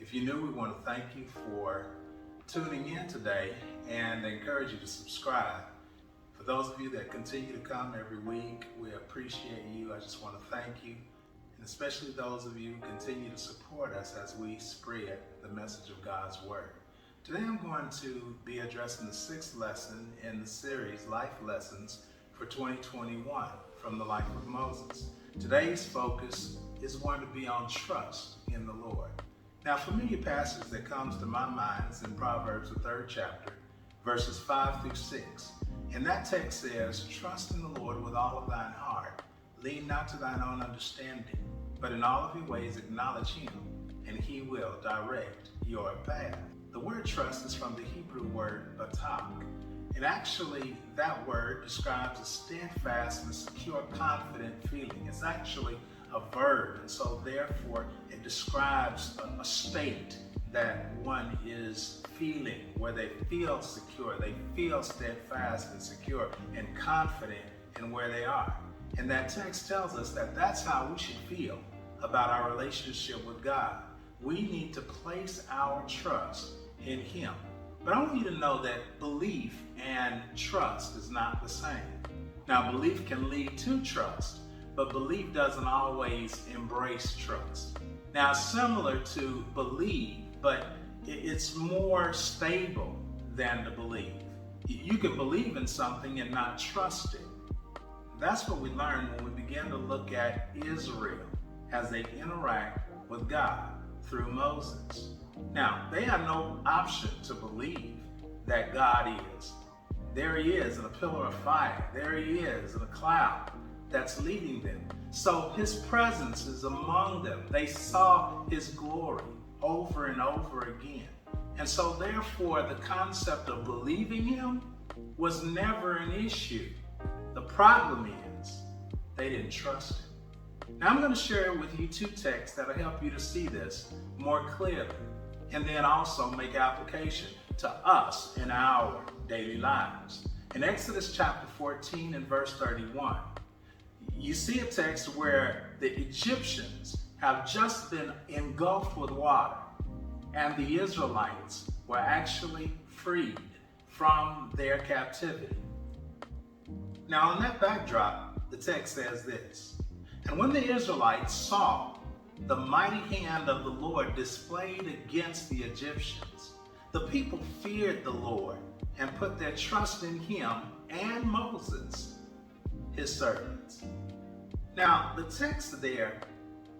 If you're new, we want to thank you for tuning in today and encourage you to subscribe. For those of you that continue to come every week, we appreciate you. I just want to thank you, and especially those of you who continue to support us as we spread the message of God's Word. Today I'm going to be addressing the sixth lesson in the series, Life Lessons for 2021 from the life of Moses. Today's focus is going to be on trust in the Lord. Now, a familiar passage that comes to my mind is in Proverbs, the 3rd chapter, verses 5 through 6. And that text says, "Trust in the Lord with all of thine heart. Lean not to thine own understanding, but in all of your ways acknowledge him, and he will direct your path." The word trust is from the Hebrew word batak. And actually, that word describes a steadfast and secure, confident feeling. It's actually a verb, and so therefore it describes a state that one is feeling, where they feel secure, they feel steadfast and secure and confident in where they are. And that text tells us that that's how we should feel about our relationship with God. We need to place our trust in him. But I want you to know that belief and trust is not the same. Now, belief can lead to trust, but belief doesn't always embrace trust. Now, similar to believe, but it's more stable than to believe. You can believe in something and not trust it. That's what we learn when we begin to look at Israel as they interact with God through Moses. Now, they have no option to believe that God is. There he is in a pillar of fire. There he is in a cloud that's leading them. So his presence is among them. They saw his glory over and over again. And so therefore, the concept of believing him was never an issue. The problem is they didn't trust him. Now I'm going to share with you two texts that will help you to see this more clearly, and then also make application to us in our daily lives. In Exodus chapter 14 and verse 31, you see a text where the Egyptians have just been engulfed with water, and the Israelites were actually freed from their captivity. Now, on that backdrop, the text says this: "And when the Israelites saw the mighty hand of the Lord displayed against the Egyptians, the people feared the Lord and put their trust in him and Moses, his servants." Now, the text there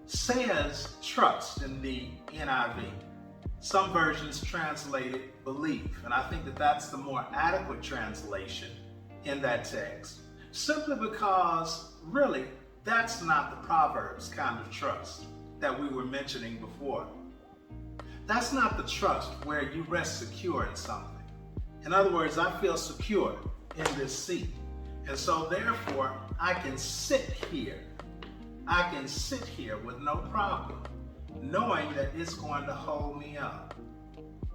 says trust in the NIV. Some versions translate it belief, and I think that that's the more adequate translation in that text, simply because really that's not the Proverbs kind of trust that we were mentioning before. That's not the trust where you rest secure in something. In other words, I feel secure in this seat, and so therefore I can sit here. I can sit here with no problem, knowing that it's going to hold me up.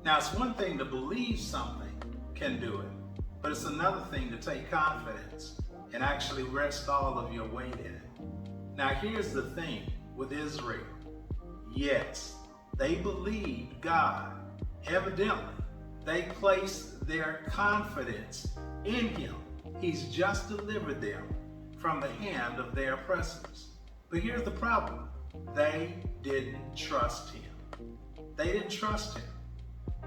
Now, it's one thing to believe something can do it, but it's another thing to take confidence and actually rest all of your weight in it. Now, here's the thing with Israel. Yes, they believed God. Evidently, they placed their confidence in him. He's just delivered them from the hand of their oppressors. But here's the problem. They didn't trust him. They didn't trust him.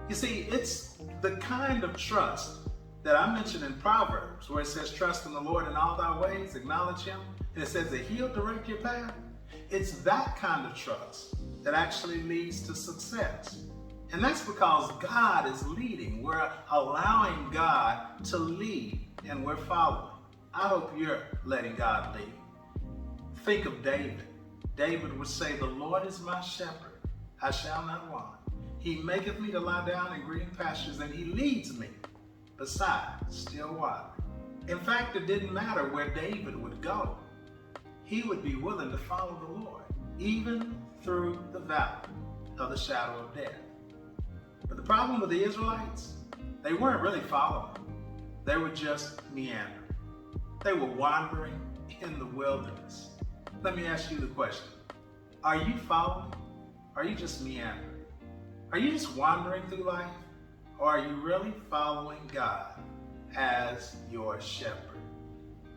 You see, it's the kind of trust that I mentioned in Proverbs, where it says, "Trust in the Lord in all thy ways, acknowledge him," and it says that he'll direct your path. It's that kind of trust that actually leads to success. And that's because God is leading. We're allowing God to lead, and we're following. I hope you're letting God lead. Think of David. David would say, "The Lord is my shepherd, I shall not want. He maketh me to lie down in green pastures, and he leads me beside still water." In fact, it didn't matter where David would go. He would be willing to follow the Lord, even through the valley of the shadow of death. But the problem with the Israelites, they weren't really following. They were just meandering. They were wandering in the wilderness. Let me ask you the question. Are you following? Or are you just meandering? Are you just wandering through life? Or are you really following God as your shepherd?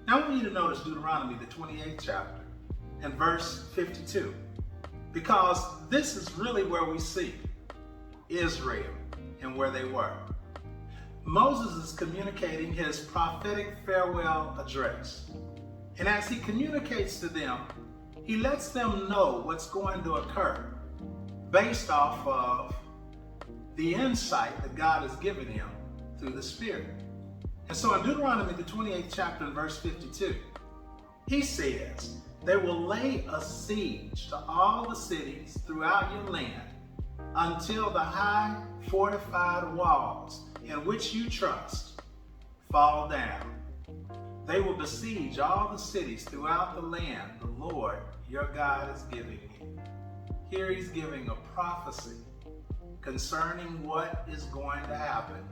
Now I want you to notice Deuteronomy, the 28th chapter, and verse 52. Because this is really where we see Israel and where they were. Moses is communicating his prophetic farewell address. And as he communicates to them, he lets them know what's going to occur based off of the insight that God has given him through the Spirit. And so in Deuteronomy, the 28th chapter and verse 52, he says, they will lay a siege to all the cities throughout your land until the high fortified walls in which you trust fall down. They will besiege all the cities throughout the land the Lord your God is giving you. Here he's giving a prophecy concerning what is going to happen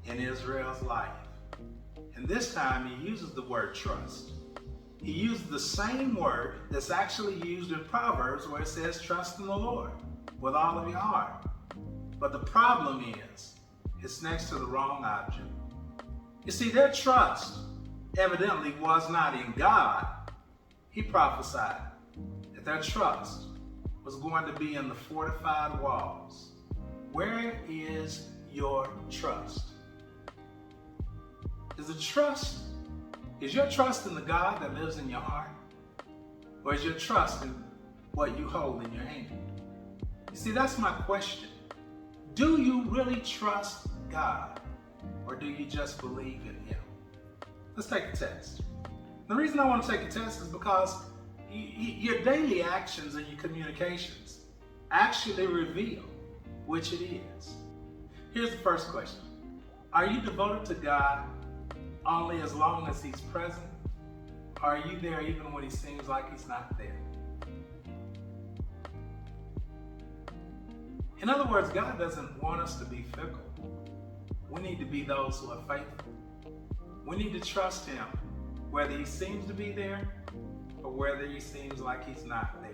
in Israel's life. And this time he uses the word trust. He used the same word that's actually used in Proverbs where it says trust in the Lord with all of your heart. But the problem is, it's next to the wrong object. You see, their trust evidently was not in God. He prophesied that their trust was going to be in the fortified walls. Where is your trust? Is your trust in the God that lives in your heart? Or is your trust in what you hold in your hand? You see, that's my question. Do you really trust God? Or do you just believe in Him? Let's take a test. The reason I want to take a test is because your daily actions and your communications actually reveal which it is. Here's the first question. Are you devoted to God only as long as He's present? Or are you there even when He seems like He's not there? In other words, God doesn't want us to be fickle. We need to be those who are faithful. We need to trust Him, whether He seems to be there or whether He seems like He's not there.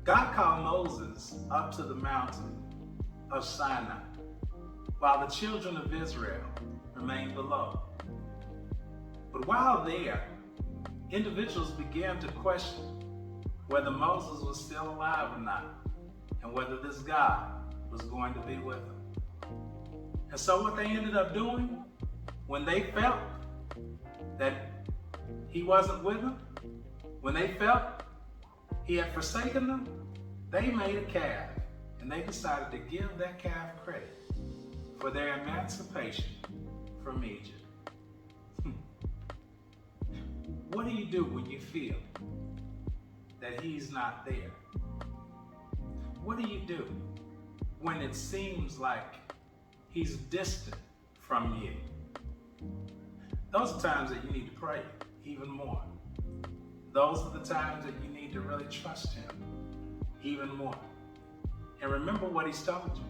God called Moses up to the mountain of Sinai, while the children of Israel remained below. But while there, individuals began to question whether Moses was still alive or not, and whether this God was going to be with them. And so what they ended up doing, when they felt that He wasn't with them, when they felt He had forsaken them, they made a calf, and they decided to give that calf credit for their emancipation from Egypt. What do you do when you feel that He's not there? What do you do when it seems like He's distant from you? Those are times that you need to pray even more. Those are the times that you need to really trust Him even more. And remember what He's told you.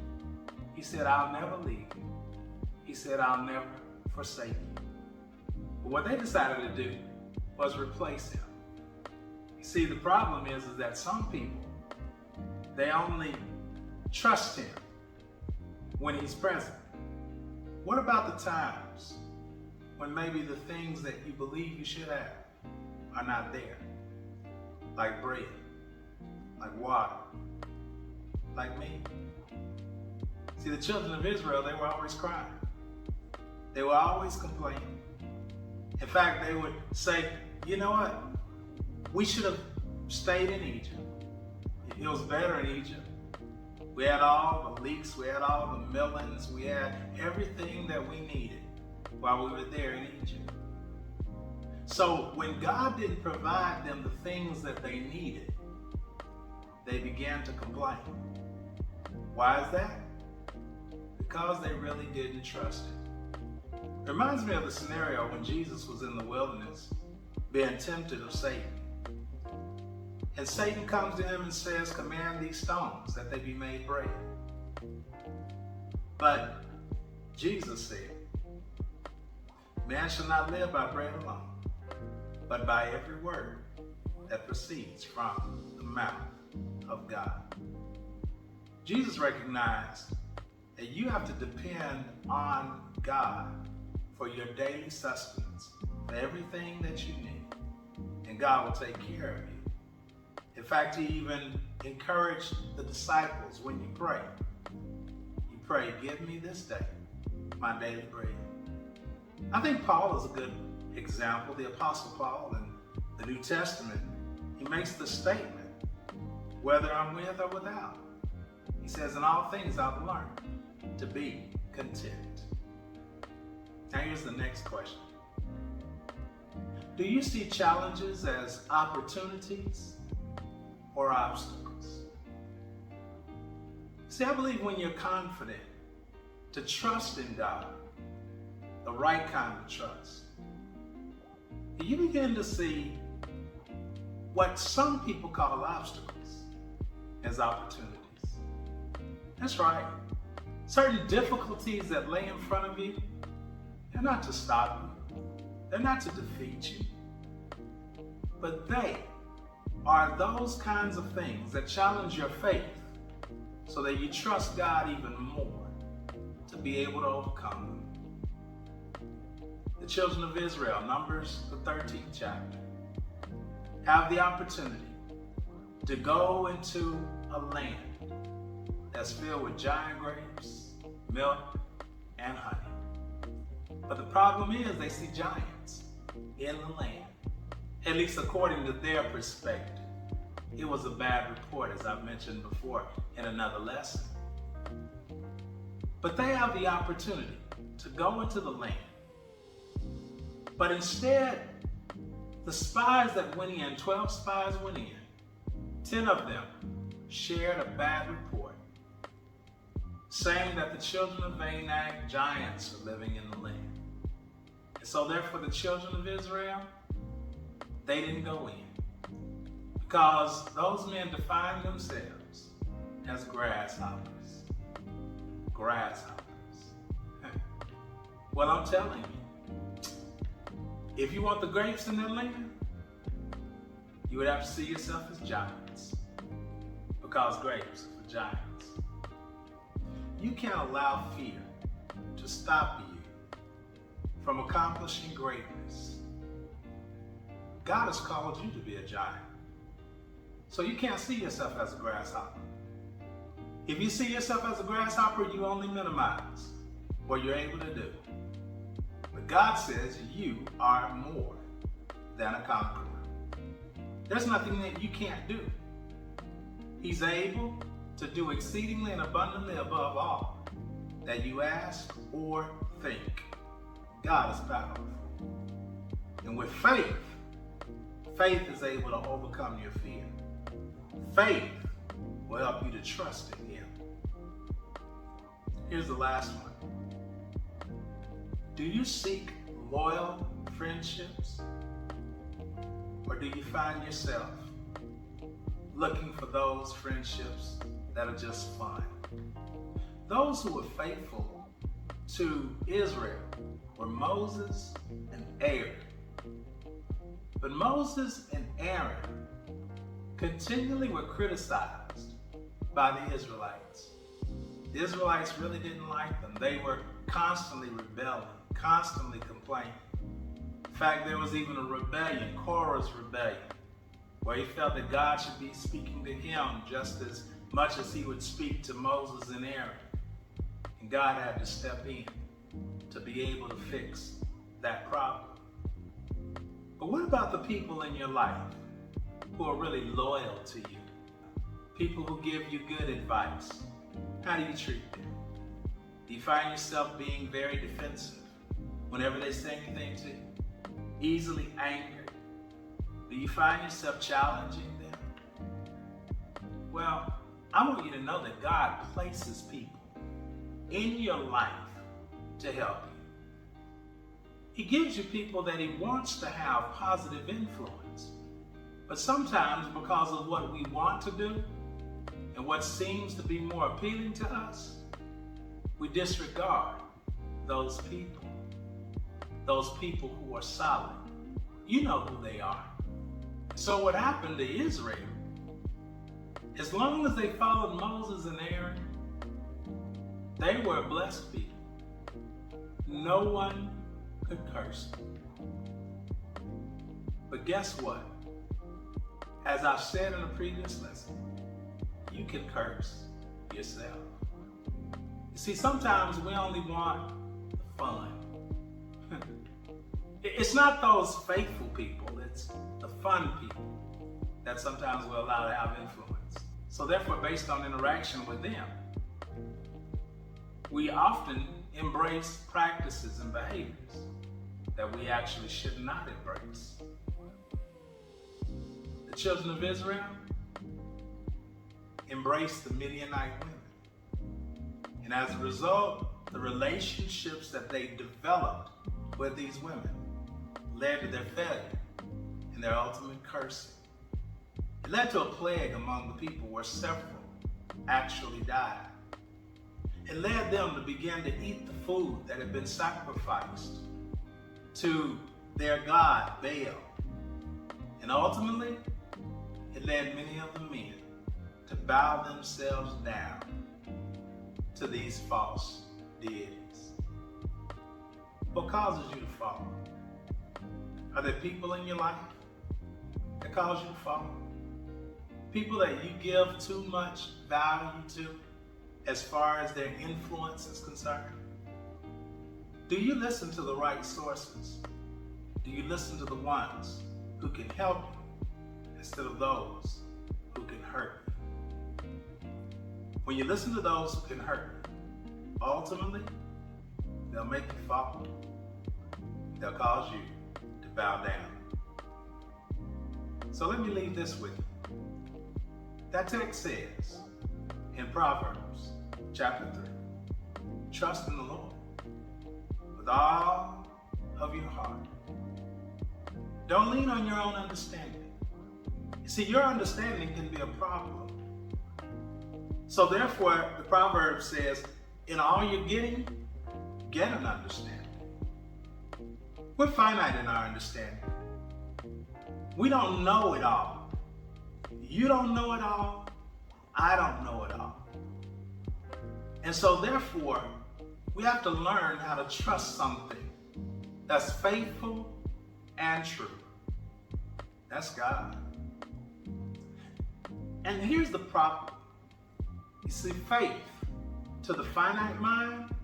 He said, I'll never leave you. He said, I'll never forsake you. But what they decided to do was replace Him. You see, the problem is that some people, they only trust Him when He's present. What about the times when maybe the things that you believe you should have are not there? Like bread, like water, like me. See, the children of Israel, they were always crying. They were always complaining. In fact, they would say, you know what? We should have stayed in Egypt. It was better in Egypt. We had all the leeks, we had all the melons, we had everything that we needed while we were there in Egypt. So when God didn't provide them the things that they needed, they began to complain. Why is that? Because they really didn't trust Him. It reminds me of the scenario when Jesus was in the wilderness being tempted of Satan. And Satan comes to Him and says, command these stones that they be made bread. But Jesus said, man shall not live by bread alone, but by every word that proceeds from the mouth of God. Jesus recognized that you have to depend on God for your daily sustenance, for everything that you need, and God will take care of you. In fact, he even encouraged the disciples when you pray, give me this day my daily bread. I think Paul is a good example. The Apostle Paul in the New Testament, he makes the statement, whether I'm with or without. He says, in all things I've learned to be content. Now here's the next question. Do you see challenges as opportunities or obstacles? See, I believe when you're confident to trust in God, the right kind of trust, you begin to see what some people call obstacles as opportunities. That's right. Certain difficulties that lay in front of you, they're not to stop you. They're not to defeat you. But they are those kinds of things that challenge your faith so that you trust God even more to be able to overcome them. The children of Israel, Numbers, the 13th chapter, have the opportunity to go into a land that's filled with giant grapes, milk, and honey. But the problem is they see giants in the land, at least according to their perspective. It was a bad report, as I've mentioned before in another lesson. But they have the opportunity to go into the land. But instead, the spies that went in, 12 spies went in, 10 of them shared a bad report, saying that the children of Anak, giants, are living in the land. And so therefore the children of Israel, they didn't go in, because those men defined themselves as grasshoppers. Grasshoppers. Well, I'm telling you, if you want the grapes in that land, you would have to see yourself as giants, because grapes are for giants. You can't allow fear to stop you from accomplishing greatness. God has called you to be a giant. So you can't see yourself as a grasshopper. If you see yourself as a grasshopper, you only minimize what you're able to do. But God says you are more than a conqueror. There's nothing that you can't do. He's able to do exceedingly and abundantly above all that you ask or think. God is powerful. And with faith, faith is able to overcome your fear. Faith will help you to trust in Him. Here's the last one. Do you seek loyal friendships? Or do you find yourself looking for those friendships that are just fun? Those who were faithful to Israel were Moses and Aaron. But Moses and Aaron continually were criticized by the Israelites. The Israelites really didn't like them. They were constantly rebelling, constantly complaining. In fact, there was even a rebellion, Korah's rebellion, where he felt that God should be speaking to him just as much as he would speak to Moses and Aaron. And God had to step in to be able to fix that problem. But what about the people in your life who are really loyal to you? People who give you good advice. How do you treat them? Do you find yourself being very defensive whenever they say anything to you? Easily angered? Do you find yourself challenging them? Well, I want you to know that God places people in your life to help you. He gives you people that He wants to have positive influence. But sometimes, because of what we want to do and what seems to be more appealing to us, we disregard those people who are solid. You know who they are. So what happened to Israel, as long as they followed Moses and Aaron, They were a blessed people. No one could curse them. But guess what? As I've said in a previous lesson, you can curse yourself. You see, sometimes we only want the fun. It's not those faithful people, it's the fun people that sometimes we're allowed to have influence. So therefore, based on interaction with them, we often embrace practices and behaviors that we actually should not embrace. The children of Israel embraced the Midianite women. And as a result, the relationships that they developed with these women led to their failure and their ultimate cursing. It led to a plague among the people where several actually died. It led them to begin to eat the food that had been sacrificed to their god, Baal. And ultimately, it led many of the men to bow themselves down to these false deities. What causes you to fall? Are there people in your life that cause you to fall? People that you give too much value to as far as their influence is concerned? Do you listen to the right sources? Do you listen to the ones who can help you instead of those who can hurt you? When you listen to those who can hurt you, ultimately, they'll make you fall. They'll cause you to bow down. So let me leave this with you. That text says in Proverbs chapter 3, trust in the Lord with all of your heart. Don't lean on your own understanding. You see, your understanding can be a problem. So therefore, the proverb says, in all you're getting, get an understanding. We're finite in our understanding. We don't know it all. You don't know it all. I don't know it all. And so therefore, we have to learn how to trust something that's faithful and true. That's God. And here's the problem. You see, faith to the finite mind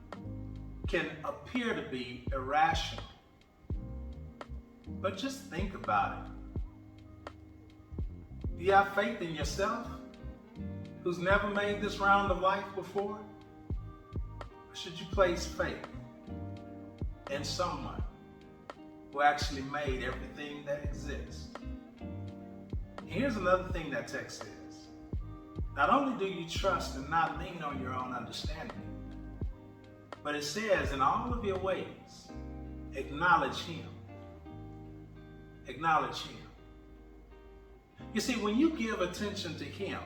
can appear to be irrational. But just think about it. Do you have faith in yourself, who's never made this round of life before? Or should you place faith in someone who actually made everything that exists? Here's another thing that text says. Not only do you trust and not lean on your own understanding, but it says, in all of your ways, acknowledge Him. Acknowledge Him. You see, when you give attention to Him,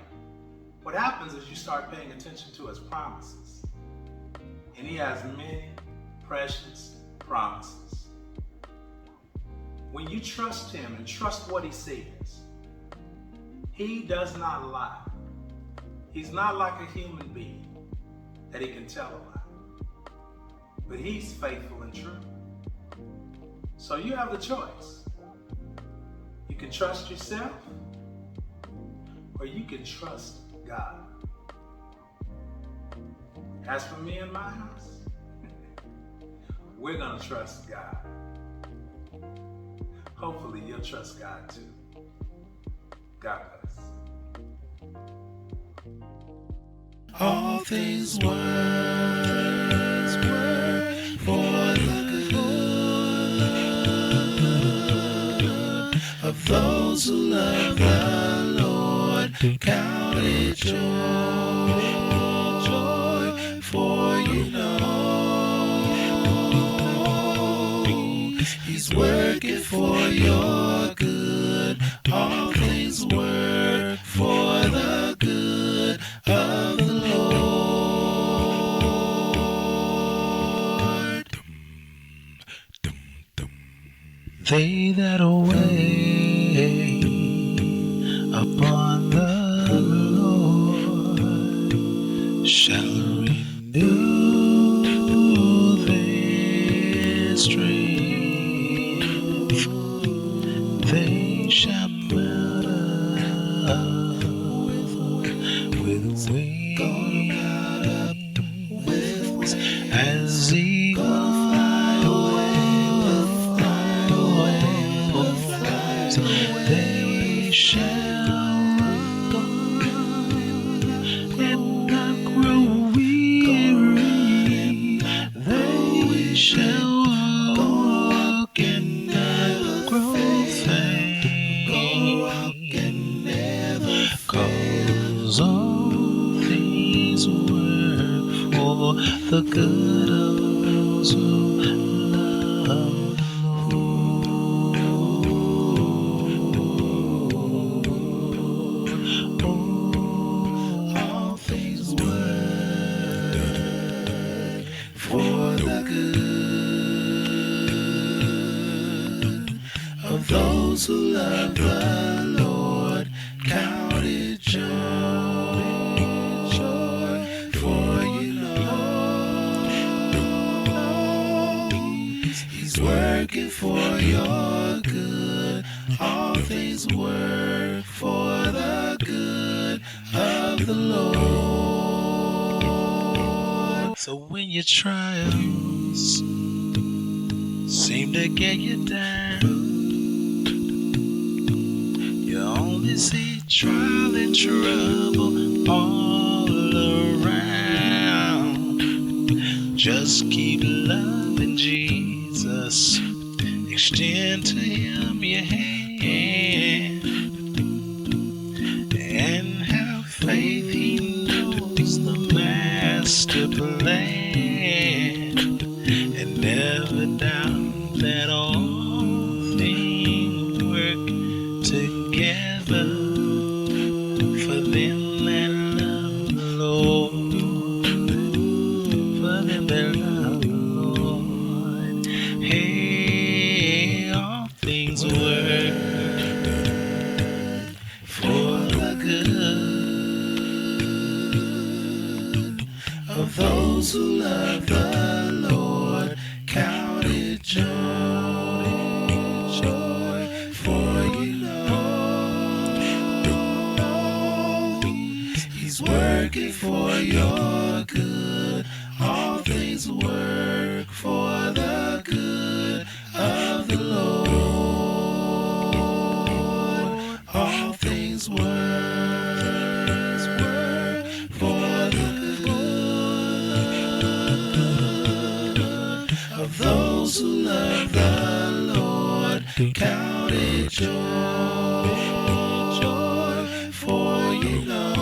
what happens is you start paying attention to His promises. And He has many precious promises. When you trust Him and trust what He says, He does not lie. He's not like a human being that He can tell a lie. But He's faithful and true. So you have the choice. You can trust yourself, or you can trust God. As for me and my house, we're going to trust God. Hopefully you'll trust God too. God bless. All things work for the good of those who love the Lord. Count it joy, for you know He's working for your good. All things work for the good of the Lord. They that wait upon the Lord shall renew as eagles fly away, they shall go and not grow weary. They shall walk and not grow faint. 'Cause all things work for the good of those who love the Lord. Oh, all things work for the good of those who love the Lord. Count it joy, for you know He's working for your good. All things work for the good of the Lord. So when your trials seem to get you down, you only see trial and trouble all around. Just keep loving Jesus. Extend to Him your hand and have faith. He knows the master plan, and never doubt that all things work together for them that love the Lord, for them that love the Lord. Hey, all things work for the good of those who love the Lord. Count it joy, for you know He's working for your good. All things work for the good of the Lord. All things work for the good of those who love the Lord. Count it joy, for you know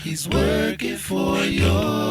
He's working for your